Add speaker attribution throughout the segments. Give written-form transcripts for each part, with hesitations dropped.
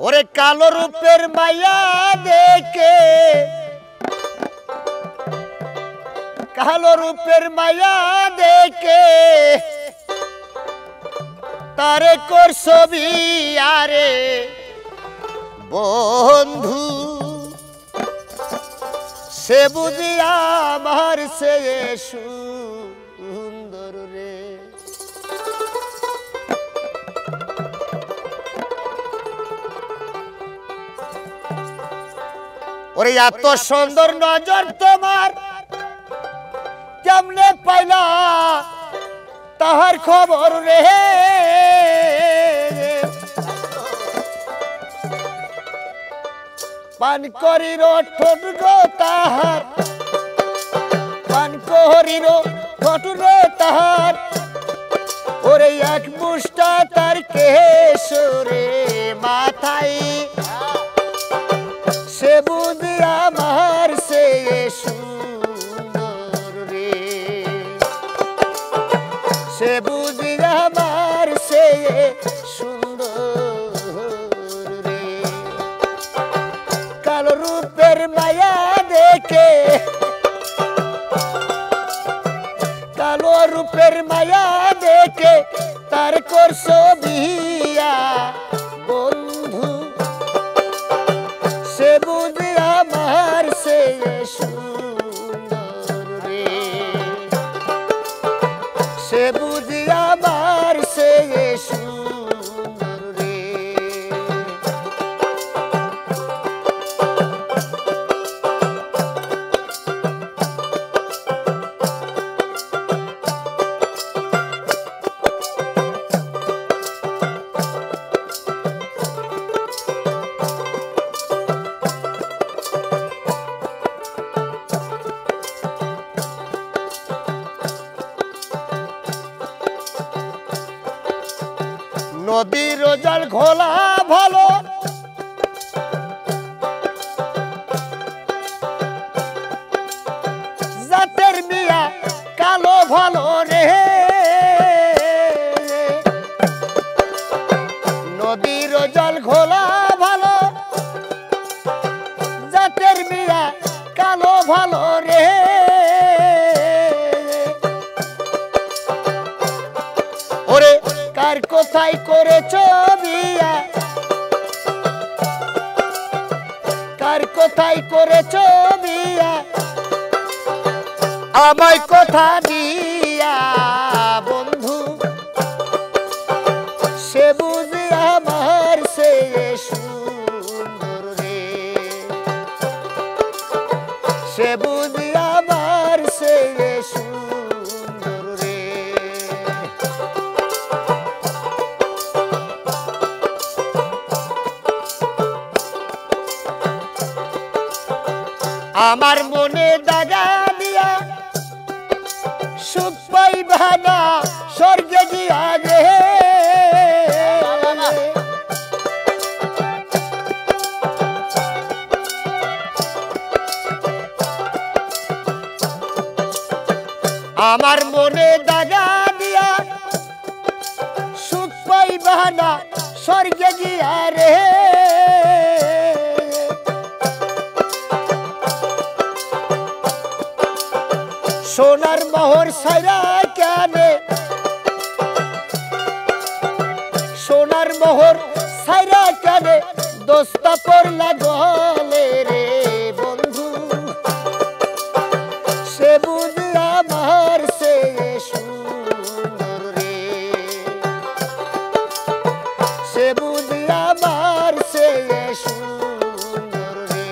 Speaker 1: ওরে কালো রূপের মায়া দেখে, কালো রূপের মায়া দেখে তারে করছো বিয়ারে বন্ধু, সে বুঝি আমার সে সুন্দর রে। ওরে এত সুন্দর নজর তোমার কেমনে পাইলা তাহার খবর রে। পান করির ঠোঁট গো তাহার, পান করির ঠোঁট রে তাহার, ওরে এক মুষ্টা তার কেশরে মাথায়, সে বুঝি আমার সে সুন্দর রে, সে বুঝি আমার সে সুন্দর রে। কালো রূপের মায়া দেখে, কালো রূপের মায়া দেখে তার করছো বিয়া বন্ধু, সে বুঝি আমার সে সুন্দর রে, সে বুঝি আমার সে সুন্দর রে। নদীর জল ঘোলা ভালো, জাতের মিয়া কালো ভালো রে। নদীর জল ঘোলা ভালো, জাতের মিয়া কালো ভালো রে। ওরে কার কোথায় করেছো বিয়া, কার কোথায় করেছো বিয়া, আমায় কথা দিয়া বন্ধু, সে বুঝি আমার সে সুন্দর রে, সে বুঝি আমার সে সুন্দর রে। আমার মনে দাগা দিয়া সুখ পাইবা না স্বর্গে গিয়া রে। আমার মনে দাগা দিয়া সুখ পাইবা না স্বর্গে গিয়া রে। সোনার মোহর সাইরা কেনে, সোনার মোহর সাইরা কেনে দোস্তা পড়লা গলে রে বন্ধু, সে বুঝি আমার সে সুন্দর রে, সে বুঝি আমার সে সুন্দর রে।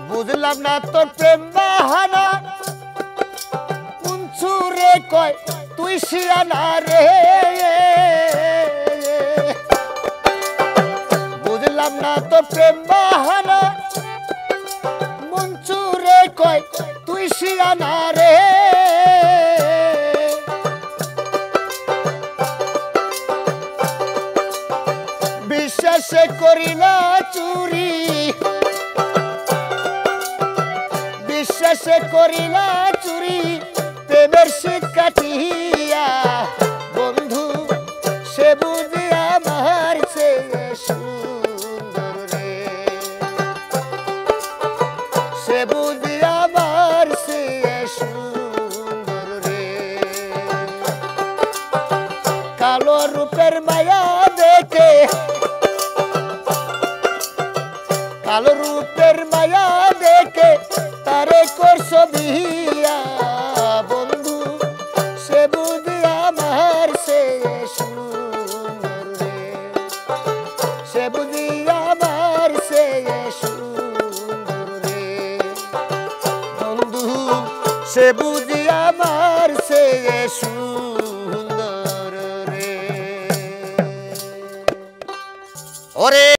Speaker 1: বুঝলাম না তোর প্রেম বাহানা, কুঞ্চুরে কয় তুই শিয়ানা রে। বুঝলাম না তোর প্রেম বাহানা, মুঞ্চুরে কয় তুই শিয়ানা রে বিশ্বাসে করি না চুরি বিশ্বাসে করি না চুরি প্রেমের শিক্ষাটিয়া বন্ধু সে বুঝি আমার চেয়ে সুন্দর রে সে বুঝি আমার চেয়ে সুন্দর রে কালো রূপের মায়া দেখে কালো রূপের মায়া দেখে তারে করছো বিয়া বন্ধু সে বুঝি আমার সে সুন্দর রে সে বুঝি আমার সে সুন্দর রে বন্ধু সে বুঝি আমার সে সুন্দর রে ওরে